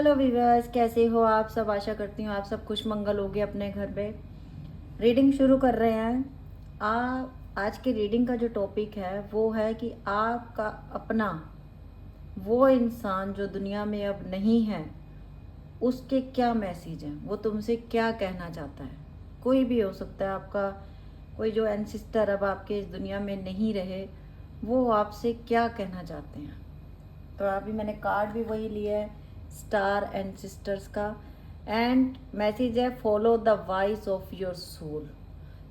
Hello viewers, कैसे हो आप सब। आशा करती हूँ आप सब खुश मंगल होगे अपने घर पे। रीडिंग शुरू कर रहे हैं। आज की रीडिंग का जो टॉपिक है वो है कि आपका अपना वो इंसान जो दुनिया में अब नहीं है, उसके क्या मैसेज हैं, वो तुमसे क्या कहना चाहता है। कोई भी हो सकता है, आपका कोई जो एंसिस्टर अब आपके इस दुनिया में नहीं रहे, वो आपसे क्या कहना चाहते हैं। तो अभी मैंने कार्ड भी वही लिया है, स्टार एंड सिस्टर्स का। एंड मैसेज है, follow the voice of your soul.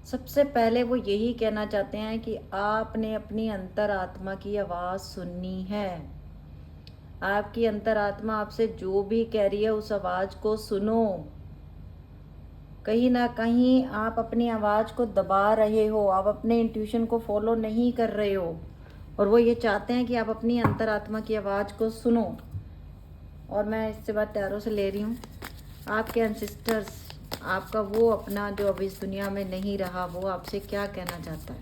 सबसे पहले वो यही कहना चाहते हैं कि आपने अपनी अंतरात्मा की आवाज़ सुननी है। आपकी अंतरात्मा आपसे जो भी कह रही है उस आवाज़ को सुनो। कहीं ना कहीं आप अपनी आवाज़ को दबा रहे हो, आप अपने इंट्यूशन को फॉलो नहीं कर रहे हो, और वो ये चाहते हैं कि आप अपनी अंतरात्मा की आवाज़ को सुनो। और मैं इससे बात टैरो से ले रही हूँ। आपके एंसिस्टर्स, आपका वो अपना जो अब इस दुनिया में नहीं रहा, वो आपसे क्या कहना चाहता है,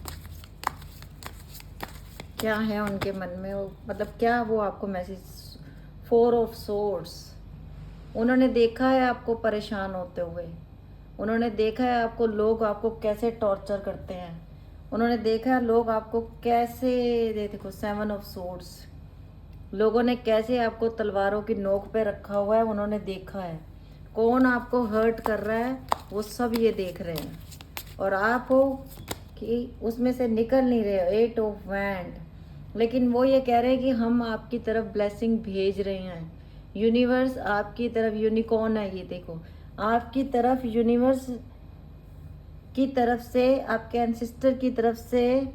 क्या है उनके मन में, वो मतलब क्या वो आपको मैसेज। 4 of swords. उन्होंने देखा है आपको परेशान होते हुए, उन्होंने देखा है आपको, लोग आपको कैसे टॉर्चर करते हैं, उन्होंने देखा है लोग आपको कैसे, देखो 7 ऑफ सोर्ड्स, लोगों ने कैसे आपको तलवारों की नोक पे रखा हुआ है, उन्होंने देखा है। कौन आपको हर्ट कर रहा है वो सब ये देख रहे हैं, और आप हो कि उसमें से निकल नहीं रहे हो। 8 ऑफ वैंड। लेकिन वो ये कह रहे हैं कि हम आपकी तरफ ब्लेसिंग भेज रहे हैं। यूनिवर्स आपकी तरफ, यूनिकॉर्न है ये देखो, आपकी तरफ यूनिवर्स की तरफ से, आपके एंसिस्टर की तरफ से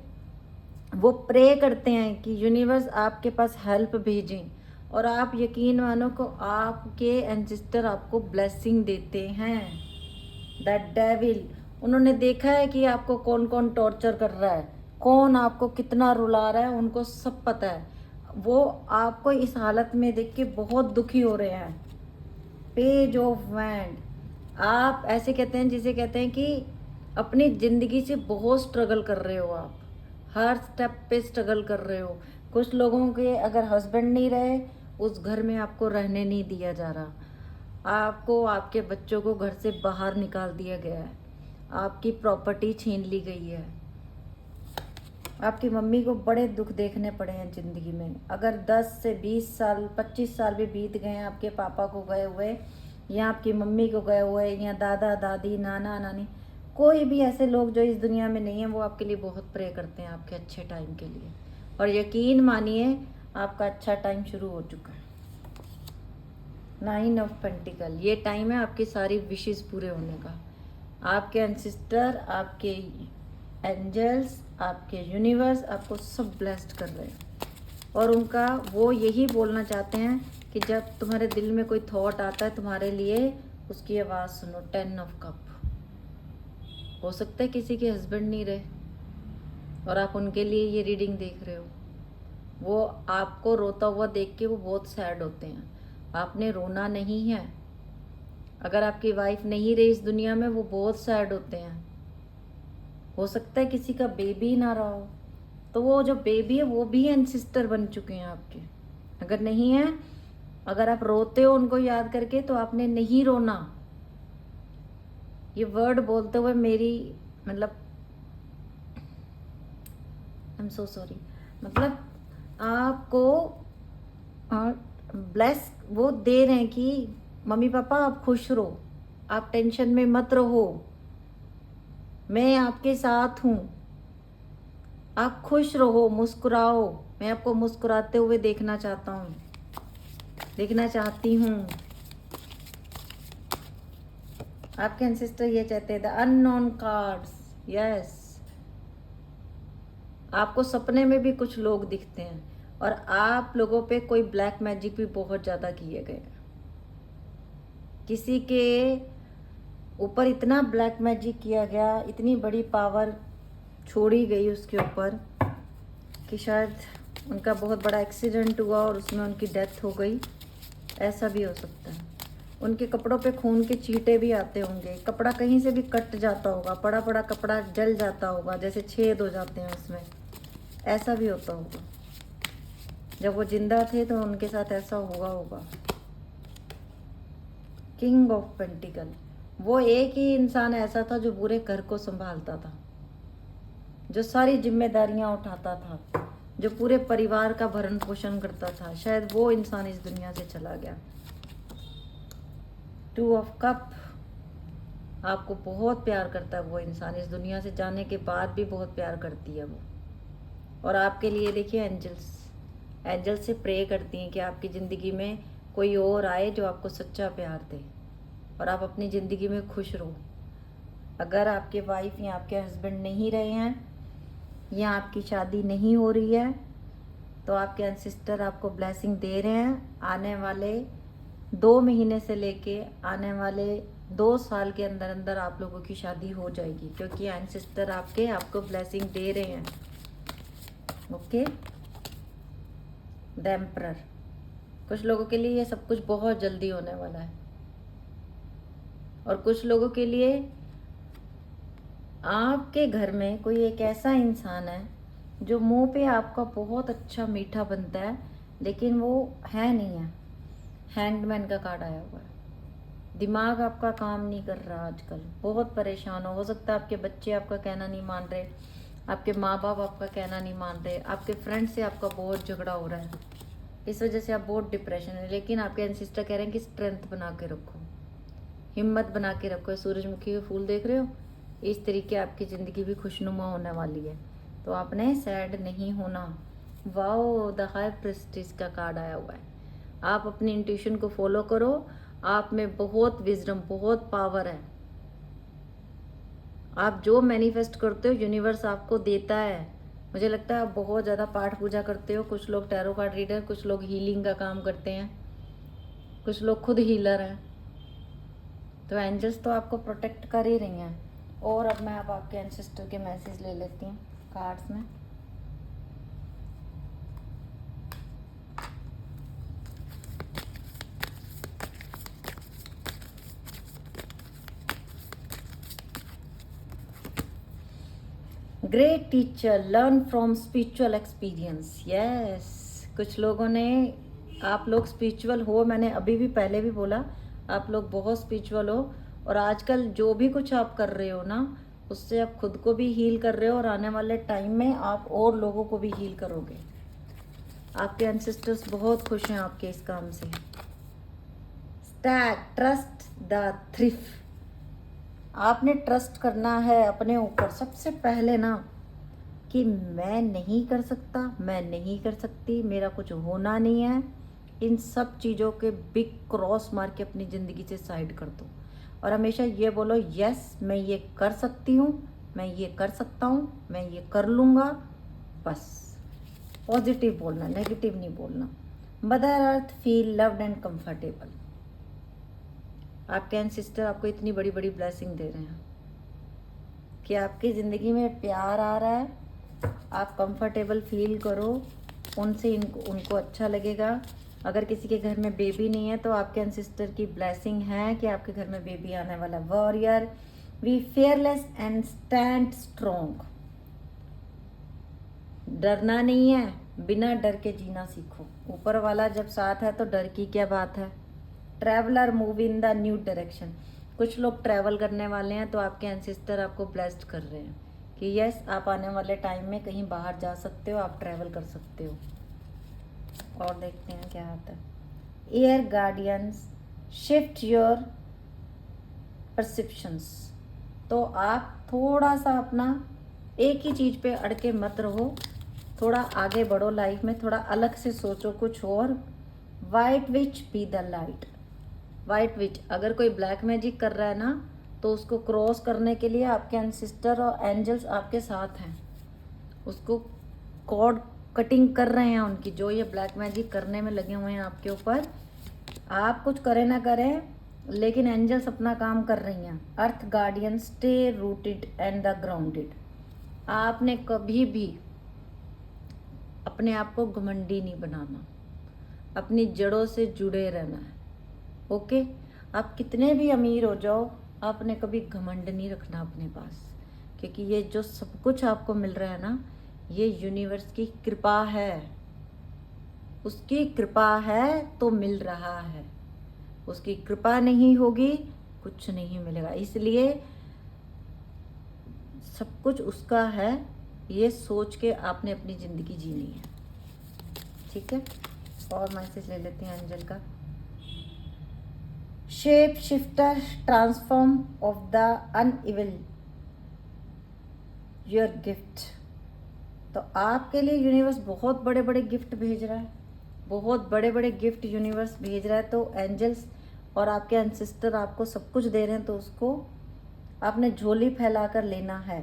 वो प्रे करते हैं कि यूनिवर्स आपके पास हेल्प भेजें। और आप यकीन मानो को आपके एंसिस्टर आपको ब्लेसिंग देते हैं। दैट डेविल, उन्होंने देखा है कि आपको कौन कौन टॉर्चर कर रहा है, कौन आपको कितना रुला रहा है, उनको सब पता है। वो आपको इस हालत में देख के बहुत दुखी हो रहे हैं। Page of wand. आप ऐसे कहते हैं, जिसे कहते हैं कि अपनी ज़िंदगी से बहुत स्ट्रगल कर रहे हो, आप हर स्टेप पे स्ट्रगल कर रहे हो। कुछ लोगों के अगर हस्बैंड नहीं रहे, उस घर में आपको रहने नहीं दिया जा रहा, आपको आपके बच्चों को घर से बाहर निकाल दिया गया है, आपकी प्रॉपर्टी छीन ली गई है, आपकी मम्मी को बड़े दुख देखने पड़े हैं ज़िंदगी में। अगर 10 से 20 साल 25 साल भी बीत गए हैं आपके पापा को गए हुए, या आपकी मम्मी को गए हुए, या दादा दादी नाना नानी, कोई भी ऐसे लोग जो इस दुनिया में नहीं है, वो आपके लिए बहुत प्रे करते हैं आपके अच्छे टाइम के लिए। और यकीन मानिए आपका अच्छा टाइम शुरू हो चुका है। 9 ऑफ पेंटिकल, ये टाइम है आपकी सारी विशेस पूरे होने का। आपके एंसिस्टर, आपके एंजल्स, आपके यूनिवर्स आपको सब ब्लेस्ड कर रहे हैं। और उनका वो यही बोलना चाहते हैं कि जब तुम्हारे दिल में कोई थॉट आता है तुम्हारे लिए, उसकी आवाज़ सुनो। 10 ऑफ कप। हो सकता है किसी के हस्बैंड नहीं रहे और आप उनके लिए ये रीडिंग देख रहे हो। वो आपको रोता हुआ देख के वो बहुत सैड होते हैं। आपने रोना नहीं है। अगर आपकी वाइफ नहीं रही इस दुनिया में, वो बहुत सैड होते हैं। हो सकता है किसी का बेबी ना रहा हो, तो वो जो बेबी है वो भी एंसिस्टर बन चुके हैं आपके। अगर नहीं है, अगर आप रोते हो उनको याद करके, तो आपने नहीं रोना। ये वर्ड बोलते हुए मेरी मतलब आई एम सो सॉरी, मतलब आपको ब्लेस वो दे रहे हैं कि मम्मी पापा आप खुश रहो, आप टेंशन में मत रहो, मैं आपके साथ हूँ, आप खुश रहो, मुस्कुराओ। मैं आपको मुस्कुराते हुए देखना चाहता हूँ, देखना चाहती हूँ। आपके एंसेस्टर ये चाहते हैं। The unknown cards, yes. आपको सपने में भी कुछ लोग दिखते हैं, और आप लोगों पे कोई ब्लैक मैजिक भी बहुत ज़्यादा किए गए। किसी के ऊपर इतना ब्लैक मैजिक किया गया, इतनी बड़ी पावर छोड़ी गई उसके ऊपर कि शायद उनका बहुत बड़ा एक्सीडेंट हुआ और उसमें उनकी डेथ हो गई। ऐसा भी हो सकता है। उनके कपड़ों पे खून के छींटे भी आते होंगे, कपड़ा कहीं से भी कट जाता होगा, बड़ा बड़ा कपड़ा जल जाता होगा, जैसे छेद हो जाते हैं उसमें। ऐसा भी होता होगा। जब वो जिंदा थे तो उनके साथ ऐसा हुआ होगा। किंग ऑफ पेंटिकल, वो एक ही इंसान ऐसा था जो पूरे घर को संभालता था, जो सारी जिम्मेदारियां उठाता था, जो पूरे परिवार का भरण पोषण करता था। शायद वो इंसान इस दुनिया से चला गया। 2 ऑफ कप, आपको बहुत प्यार करता है वो इंसान, इस दुनिया से जाने के बाद भी बहुत प्यार करती है वो। और आपके लिए देखिए एंजल्स से प्रे करती हैं कि आपकी ज़िंदगी में कोई और आए जो आपको सच्चा प्यार दे और आप अपनी ज़िंदगी में खुश रहो। अगर आपके वाइफ या आपके हस्बैंड नहीं रहे हैं या आपकी शादी नहीं हो रही है तो आपके एंसेस्टर आपको ब्लेसिंग दे रहे हैं। आने वाले 2 महीने से लेके आने वाले 2 साल के अंदर अंदर आप लोगों की शादी हो जाएगी, क्योंकि एंसेस्टर आपको ब्लेसिंग दे रहे हैं। ओके, द एम्परर, कुछ लोगों के लिए ये सब कुछ बहुत जल्दी होने वाला है और कुछ लोगों के लिए आपके घर में कोई एक ऐसा इंसान है जो मुंह पे आपका बहुत अच्छा मीठा बनता है, लेकिन वो है नहीं है। हैंडमैन का कार्ड आया हुआ है। दिमाग आपका काम नहीं कर रहा आजकल, बहुत परेशान हो सकता है आपके बच्चे आपका कहना नहीं मान रहे, आपके माँ बाप आपका कहना नहीं मान रहे, आपके फ्रेंड से आपका बहुत झगड़ा हो रहा है, इस वजह से आप बहुत डिप्रेशन है। लेकिन आपके एंसेस्टर कह रहे हैं कि स्ट्रेंथ बना के रखो, हिम्मत बना के रखो। सूरजमुखी के फूल देख रहे हो, इस तरीके आपकी ज़िंदगी भी खुशनुमा होने वाली है, तो आपने सैड नहीं होना। वाओ, द हाई प्रिस्टिस का कार्ड आया हुआ है। आप अपनी इंट्यूशन को फॉलो करो, आप में बहुत विजडम, बहुत पावर है। आप जो मैनिफेस्ट करते हो यूनिवर्स आपको देता है। मुझे लगता है आप बहुत ज़्यादा पाठ पूजा करते हो। कुछ लोग टैरो कार्ड रीडर, कुछ लोग हीलिंग का काम करते हैं, कुछ लोग खुद हीलर हैं। तो एंजल्स तो आपको प्रोटेक्ट कर ही रही हैं। और अब मैं आपके एंसेस्टर के मैसेज ले लेती हूँ कार्ड्स में। Great teacher, learn from spiritual experience. Yes, कुछ लोगों ने, आप लोग स्पिरिचुअल हो, मैंने अभी भी पहले भी बोला, आप लोग बहुत स्पिरिचुअल हो। और आजकल जो भी कुछ आप कर रहे हो ना, उससे आप खुद को भी हील कर रहे हो और आने वाले टाइम में आप और लोगों को भी हील करोगे। आपके एंसेस्टर्स बहुत खुश हैं आपके इस काम से। Stag, trust the thrift. आपने ट्रस्ट करना है अपने ऊपर सबसे पहले ना, कि मैं नहीं कर सकता, मैं नहीं कर सकती, मेरा कुछ होना नहीं है। इन सब चीज़ों के बिग क्रॉस मार के अपनी ज़िंदगी से साइड कर दो और हमेशा ये बोलो, यस मैं ये कर सकती हूँ, मैं ये कर सकता हूँ, मैं ये कर लूँगा। बस पॉजिटिव बोलना, नेगेटिव नहीं बोलना। Mother earth feel loved and comfortable. आपके एंसेस्टर आपको इतनी बड़ी बड़ी ब्लेसिंग दे रहे हैं कि आपकी ज़िंदगी में प्यार आ रहा है, आप कंफर्टेबल फील करो उनसे, उनको अच्छा लगेगा। अगर किसी के घर में बेबी नहीं है तो आपके एंसेस्टर की ब्लेसिंग है कि आपके घर में बेबी आने वाला। Warrior, we fearless and stand strong. डरना नहीं है, बिना डर के जीना सीखो। ऊपर वाला जब साथ है तो डर की क्या बात है। Traveller, move in the new direction. कुछ लोग ट्रैवल करने वाले हैं तो आपके एंसेस्टर आपको ब्लेस्ड कर रहे हैं कि यस, आप आने वाले टाइम में कहीं बाहर जा सकते हो, आप ट्रैवल कर सकते हो। और देखते हैं क्या आता है। Air guardians, shift your perceptions. तो आप थोड़ा सा अपना एक ही चीज़ पे अड़के मत रहो, थोड़ा आगे बढ़ो लाइफ में, थोड़ा अलग से सोचो कुछ और। White witch be the light. White witch, अगर कोई ब्लैक मैजिक कर रहा है ना, तो उसको क्रॉस करने के लिए आपके एंसेस्टर और एंजल्स आपके साथ हैं। उसको कॉर्ड कटिंग कर रहे हैं उनकी, जो ये ब्लैक मैजिक करने में लगे हुए हैं आपके ऊपर। आप कुछ करें ना करें, लेकिन एंजल्स अपना काम कर रही हैं। Earth guardian, stay rooted and the grounded. आपने कभी भी अपने आप को घमंडी नहीं बनाना, अपनी जड़ों से जुड़े रहना है। ओके, आप कितने भी अमीर हो जाओ, आपने कभी घमंड नहीं रखना अपने पास, क्योंकि ये जो सब कुछ आपको मिल रहा है ना, ये यूनिवर्स की कृपा है। उसकी कृपा है तो मिल रहा है। उसकी कृपा नहीं होगी कुछ नहीं मिलेगा। इसलिए सब कुछ उसका है, ये सोच के आपने अपनी ज़िंदगी जीनी है। ठीक है, और मैसेज ले लेते हैं एंजल का। Shape shifter transform of the unveil your gift. तो आपके लिए यूनिवर्स बहुत बड़े बड़े गिफ्ट भेज रहा है, बहुत बड़े बड़े गिफ्ट यूनिवर्स भेज रहा है। तो एंजल्स और आपके एंसेस्टर आपको सब कुछ दे रहे हैं, तो उसको आपने झोली फैला कर लेना है।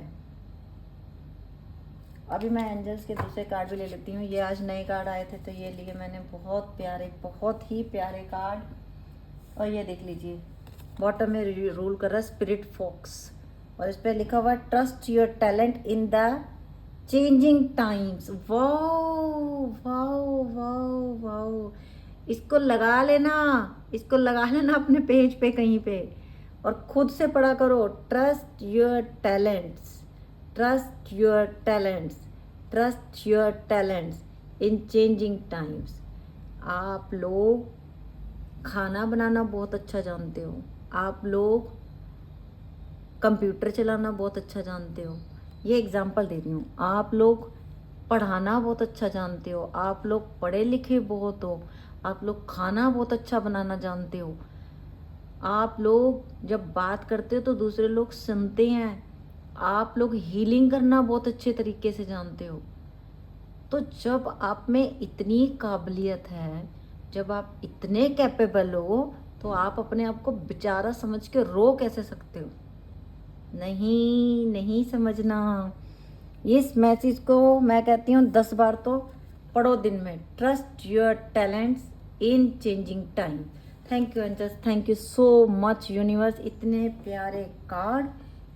अभी मैं एंजल्स के दूसरे कार्ड भी ले लेती हूँ। ये आज नए कार्ड आए थे तो ये लिए मैंने, बहुत प्यारे, बहुत ही प्यारे कार्ड। और ये देख लीजिए, बॉटम में रूल कर रहा है स्पिरिट फॉक्स, और इस पर लिखा हुआ है trust your talent in the changing times. Wow wow wow wow, इसको लगा लेना, इसको लगा लेना अपने पेज पे कहीं पे, और खुद से पढ़ा करो। Trust your talents, trust your talents, trust your talents in changing times. आप लोग खाना बनाना बहुत अच्छा जानते हो, आप लोग कंप्यूटर चलाना बहुत अच्छा जानते हो, ये एग्जांपल दे रही हूँ। आप लोग पढ़ाना बहुत अच्छा जानते हो, आप लोग पढ़े लिखे बहुत हो, आप लोग खाना बहुत अच्छा बनाना जानते हो, आप लोग जब बात करते हो तो दूसरे लोग सुनते हैं, आप लोग हीलिंग करना बहुत अच्छे तरीके से जानते हो। तो जब आप में इतनी काबिलियत है, जब आप इतने कैपेबल हो, तो आप अपने आप को बेचारा समझ के रो कैसे सकते हो? नहीं, नहीं समझना। इस मैसेज को मैं कहती हूँ 10 बार तो पढ़ो दिन में। Trust your talents in changing time. Thank you angels, thank you so much universe. इतने प्यारे कार्ड,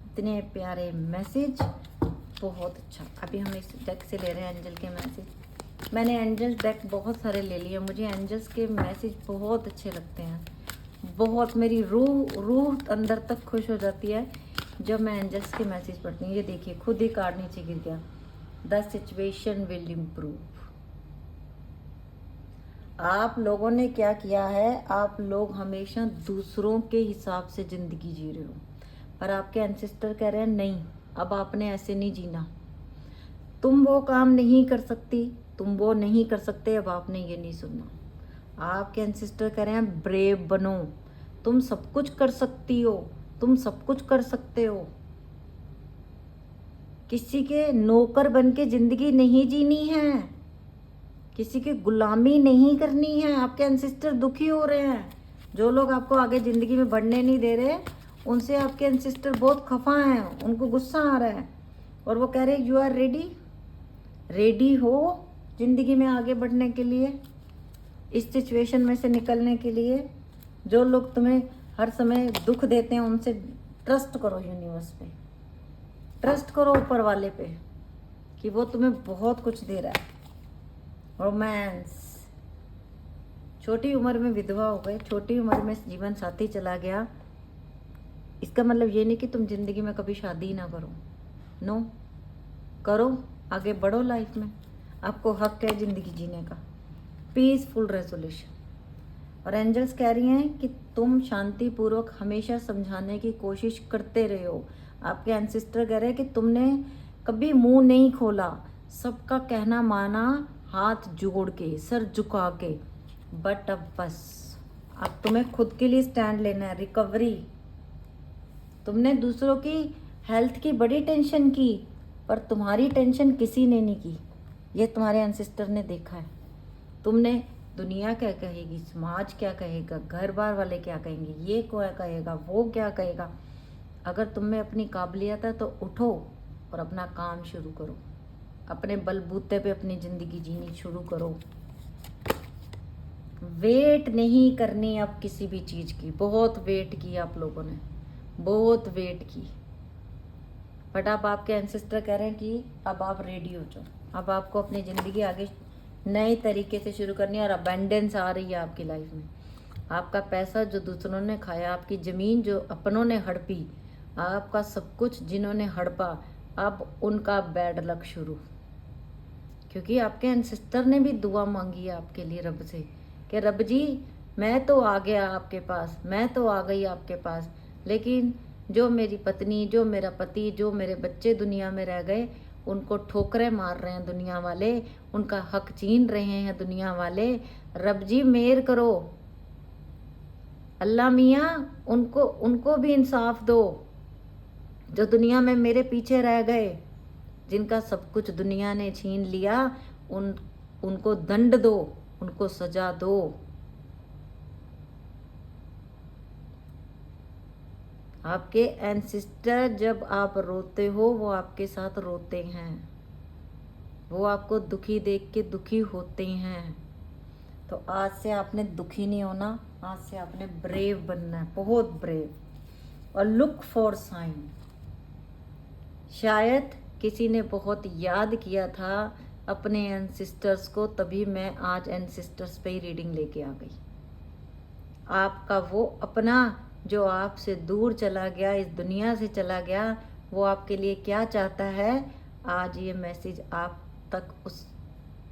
इतने प्यारे मैसेज, बहुत अच्छा। अभी हम इस डेक से ले रहे हैं एंजल के मैसेज। मैंने एंजल्स डेक बहुत सारे ले लिए, मुझे एंजल्स के मैसेज बहुत अच्छे लगते हैं, बहुत। मेरी रूह अंदर तक खुश हो जाती है जब मैं एंजल्स के मैसेज पढ़ती हूँ। ये देखिए, खुद ही कार्ड नीचे गिर गया। The situation will improve. आप लोगों ने क्या किया है, आप लोग हमेशा दूसरों के हिसाब से ज़िंदगी जी रहे हो, पर आपके एंसेस्टर कह रहे हैं नहीं, अब आपने ऐसे नहीं जीना। तुम वो काम नहीं कर सकती, तुम वो नहीं कर सकते, अब आपने ये नहीं सुनना। आपके एंसेस्टर कह रहे हैं ब्रेव बनो, तुम सब कुछ कर सकती हो, तुम सब कुछ कर सकते हो। किसी के नौकर बन के ज़िंदगी नहीं जीनी है, किसी की गुलामी नहीं करनी है। आपके एंसेस्टर दुखी हो रहे हैं, जो लोग आपको आगे ज़िंदगी में बढ़ने नहीं दे रहे, उनसे आपके एंसेस्टर बहुत खफा हैं, उनको गुस्सा आ रहा है, और वो कह रहे हैं यू आर रेडी, रेडी हो ज़िंदगी में आगे बढ़ने के लिए, इस सिचुएशन में से निकलने के लिए। जो लोग तुम्हें हर समय दुख देते हैं उनसे ट्रस्ट करो, यूनिवर्स पे ट्रस्ट करो, ऊपर वाले पे, कि वो तुम्हें बहुत कुछ दे रहा है। रोमांस, छोटी उम्र में विधवा हो गए, छोटी उम्र में जीवन साथी चला गया, इसका मतलब ये नहीं कि तुम जिंदगी में कभी शादी ना करो। नो, करो, आगे बढ़ो लाइफ में, आपको हक है जिंदगी जीने का। Peaceful resolution. और एंजल्स कह रही हैं कि तुम शांतिपूर्वक हमेशा समझाने की कोशिश करते रहे हो। आपके एंसेस्टर कह रहे हैं कि तुमने कभी मुंह नहीं खोला, सबका कहना माना, हाथ जोड़ के, सर झुका के, बट अब बस, अब तुम्हें खुद के लिए स्टैंड लेना है। रिकवरी। तुमने दूसरों की हेल्थ की बड़ी टेंशन की, पर तुम्हारी टेंशन किसी ने नहीं की, ये तुम्हारे एंसेस्टर ने देखा है। तुमने दुनिया क्या कहेगी, समाज क्या कहेगा, घर बार वाले क्या कहेंगे, ये क्या कहेगा, वो क्या कहेगा। अगर तुम में अपनी काबिलियत है तो उठो और अपना काम शुरू करो, अपने बलबूते पे अपनी ज़िंदगी जीनी शुरू करो। वेट नहीं करनी अब किसी भी चीज़ की। बहुत वेट की आप लोगों ने, बहुत वेट की, बट अब आपके एंसेस्टर कह रहे हैं कि अब आप रेडी हो जाओ। अब आपको अपनी ज़िंदगी आगे नए तरीके से शुरू करनी है, और अबेंडेंस आ रही है आपकी लाइफ में। आपका पैसा जो दूसरों ने खाया, आपकी ज़मीन जो अपनों ने हड़पी, आपका सब कुछ जिन्होंने हड़पा, अब उनका बैड लक शुरू। क्योंकि आपके एंसेस्टर ने भी दुआ मांगी है आपके लिए रब से कि रब जी मैं तो आ गया आपके पास, मैं तो आ गई आपके पास, लेकिन जो मेरी पत्नी, जो मेरा पति, जो मेरे बच्चे दुनिया में रह गए, उनको ठोकरें मार रहे हैं दुनिया वाले, उनका हक छीन रहे हैं दुनिया वाले। रब जी मेहर करो, अल्लाह मियाँ उनको उनको भी इंसाफ दो, जो दुनिया में मेरे पीछे रह गए, जिनका सब कुछ दुनिया ने छीन लिया, उनको दंड दो, उनको सजा दो। आपके एंसिस्टर जब आप रोते हो वो आपके साथ रोते हैं, वो आपको दुखी देख के दुखी होते हैं। तो आज से आपने दुखी नहीं होना, आज से आपने ब्रेव बनना है, बहुत ब्रेव, और लुक फॉर साइन। शायद किसी ने बहुत याद किया था अपने एंसिस्टर्स को, तभी मैं आज एंसिस्टर्स पे ही रीडिंग लेके आ गई। आपका वो अपना जो आपसे दूर चला गया, इस दुनिया से चला गया, वो आपके लिए क्या चाहता है, आज ये मैसेज आप तक उस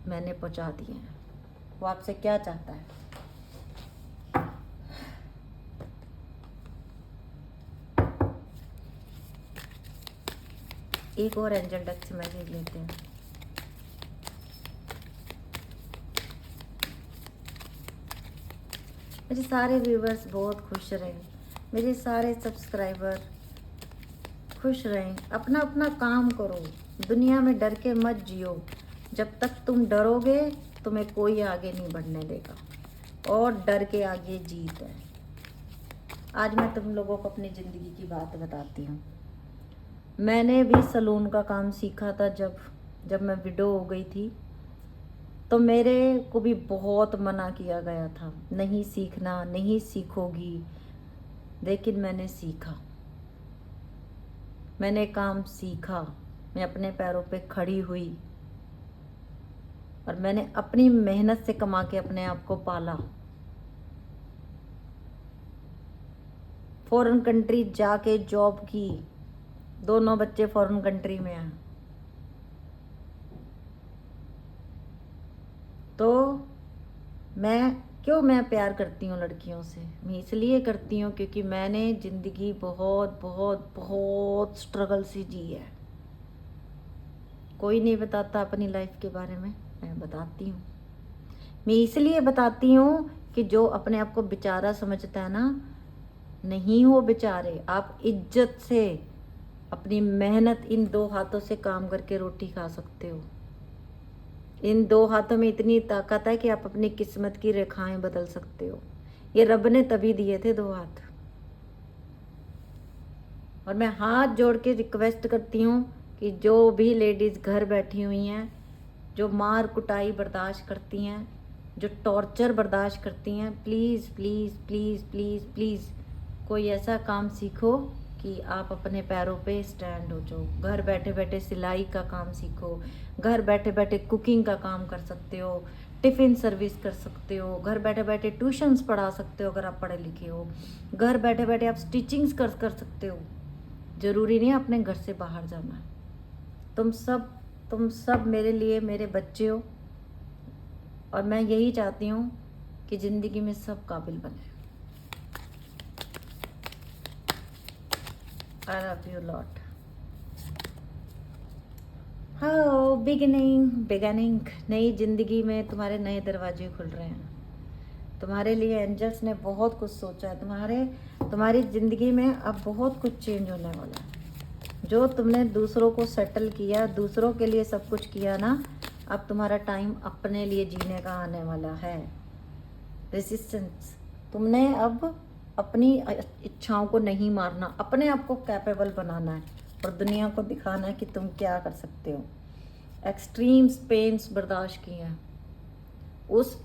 मैंने पहुंचा दिए हैं। वो आपसे क्या चाहता है? एक और एंजल डक से मैसेज लेते हैं। मेरे सारे व्यूवर्स बहुत खुश रहें, मेरे सारे सब्सक्राइबर खुश रहें, अपना अपना काम करो, दुनिया में डर के मत जियो। जब तक तुम डरोगे तुम्हें कोई आगे नहीं बढ़ने देगा, और डर के आगे जीत है। आज मैं तुम लोगों को अपनी ज़िंदगी की बात बताती हूँ। मैंने भी सलून का काम सीखा था जब मैं विडो हो गई थी, तो मेरे को भी बहुत मना किया गया था, नहीं सीखना, नहीं सीखोगी, लेकिन मैंने सीखा, मैंने काम सीखा, मैं अपने पैरों पे खड़ी हुई, और मैंने अपनी मेहनत से कमा के अपने आप को पाला। फॉरेन कंट्री जाके जॉब की, दोनों बच्चे फॉरेन कंट्री में हैं। तो मैं प्यार करती हूँ लड़कियों से, मैं इसलिए करती हूँ क्योंकि मैंने ज़िंदगी बहुत बहुत बहुत स्ट्रगल से जी है। कोई नहीं बताता अपनी लाइफ के बारे में, मैं बताती हूँ। मैं इसलिए बताती हूँ कि जो अपने आप को बेचारा समझता है ना, नहीं हो बेचारे। आप इज्जत से अपनी मेहनत, इन दो हाथों से काम करके रोटी खा सकते हो। इन दो हाथों में इतनी ताकत है कि आप अपनी किस्मत की रेखाएं बदल सकते हो। ये रब ने तभी दिए थे दो हाथ। और मैं हाथ जोड़ के रिक्वेस्ट करती हूँ कि जो भी लेडीज़ घर बैठी हुई हैं, जो मार कुटाई बर्दाश्त करती हैं, जो टॉर्चर बर्दाश्त करती हैं, please please please please please कोई ऐसा काम सीखो कि आप अपने पैरों पे स्टैंड हो जाओ। घर बैठे बैठे सिलाई का काम सीखो, घर बैठे बैठे कुकिंग का काम कर सकते हो, टिफ़िन सर्विस कर सकते हो, घर बैठे बैठे ट्यूशन्स पढ़ा सकते हो अगर आप पढ़े लिखे हो, घर बैठे बैठे आप स्टिचिंग्स कर सकते हो। ज़रूरी नहीं अपने घर से बाहर जाना है। तुम सब मेरे लिए मेरे बच्चे हो, और मैं यही चाहती हूँ कि ज़िंदगी में सब काबिल बने। I love you lot. हाँ, बिगनिंग नई ज़िंदगी में तुम्हारे नए दरवाजे खुल रहे हैं। तुम्हारे लिए एंजल्स ने बहुत कुछ सोचा है। तुम्हारी ज़िंदगी में अब बहुत कुछ चेंज होने वाला है। जो तुमने दूसरों को सेटल किया, दूसरों के लिए सब कुछ किया ना, अब तुम्हारा टाइम अपने लिए जीने का आने वाला है। रेजिस्टेंस, तुमने अब अपनी इच्छाओं को नहीं मारना, अपने आप को कैपेबल बनाना है और दुनिया को दिखाना है कि तुम क्या कर सकते हो। एक्सट्रीम्स पेन्स बर्दाश्त किए हैं, उस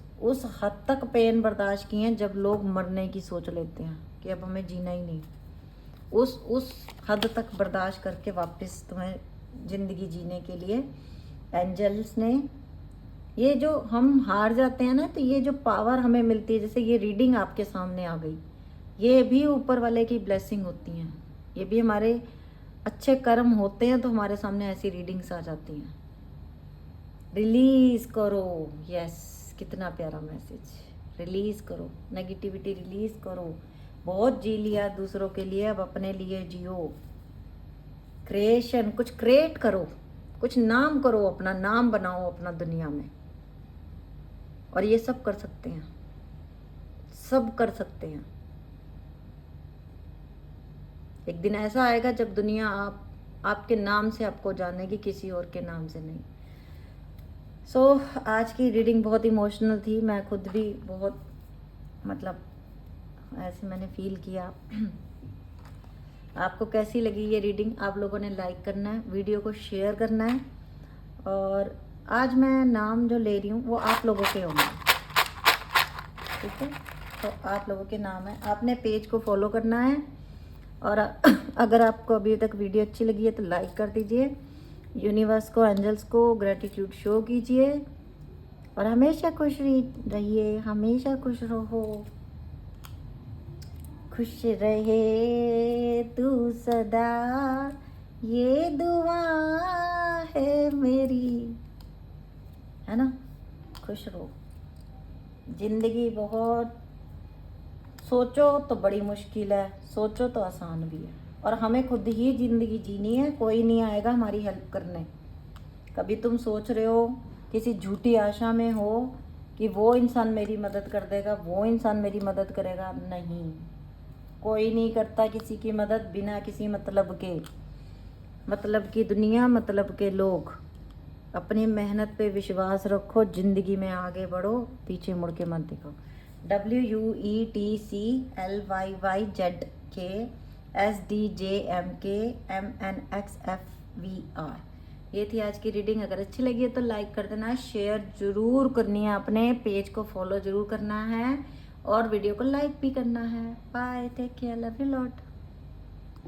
हद तक पेन बर्दाश्त किए हैं जब लोग मरने की सोच लेते हैं कि अब हमें जीना ही नहीं। उस हद तक बर्दाश्त करके वापस तुम्हें ज़िंदगी जीने के लिए एंजल्स ने, ये जो हम हार जाते हैं ना, तो ये जो पावर हमें मिलती है, जैसे ये रीडिंग आपके सामने आ गई, ये भी ऊपर वाले की ब्लेसिंग होती हैं। ये भी हमारे अच्छे कर्म होते हैं तो हमारे सामने ऐसी रीडिंग्स आ जाती हैं। रिलीज करो। यस, कितना प्यारा मैसेज। रिलीज़ करो, नेगेटिविटी रिलीज़ करो। बहुत जी लिया दूसरों के लिए, अब अपने लिए जियो। क्रिएशन, कुछ क्रिएट करो, कुछ नाम करो, अपना नाम बनाओ अपना दुनिया में। और ये सब कर सकते हैं, सब कर सकते हैं। एक दिन ऐसा आएगा जब दुनिया आपके नाम से आपको जानेगी, किसी और के नाम से नहीं। आज की रीडिंग बहुत इमोशनल थी। मैं खुद भी बहुत मतलब ऐसे मैंने फील किया। आपको कैसी लगी ये रीडिंग? आप लोगों ने लाइक करना है, वीडियो को शेयर करना है। और आज मैं नाम जो ले रही हूँ वो आप लोगों के होंगे, ठीक है? तो आप लोगों के नाम है, आपने पेज को फॉलो करना है। और अगर आपको अभी तक वीडियो अच्छी लगी है तो लाइक कर दीजिए। यूनिवर्स को, एंजल्स को ग्रेटिट्यूड शो कीजिए। और हमेशा खुश रहिए, हमेशा खुश रहो। खुश रहे तू सदा, ये दुआ है मेरी, है ना? खुश रहो। जिंदगी बहुत सोचो तो बड़ी मुश्किल है, सोचो तो आसान भी है। और हमें खुद ही ज़िंदगी जीनी है, कोई नहीं आएगा हमारी हेल्प करने। कभी तुम सोच रहे हो, किसी झूठी आशा में हो कि वो इंसान मेरी मदद कर देगा, वो इंसान मेरी मदद करेगा, नहीं। कोई नहीं करता किसी की मदद बिना किसी मतलब के। मतलब की दुनिया, मतलब के लोग। अपनी मेहनत पे विश्वास रखो, ज़िंदगी में आगे बढ़ो, पीछे मुड़ के मत देखो। WUETCLYYZKSDJMKMNXFVR। ये थी आज की रीडिंग। अगर अच्छी लगी है तो लाइक कर देना, शेयर जरूर करनी है, अपने पेज को फॉलो जरूर करना है और वीडियो को लाइक भी करना है। Bye, take care, love you lot.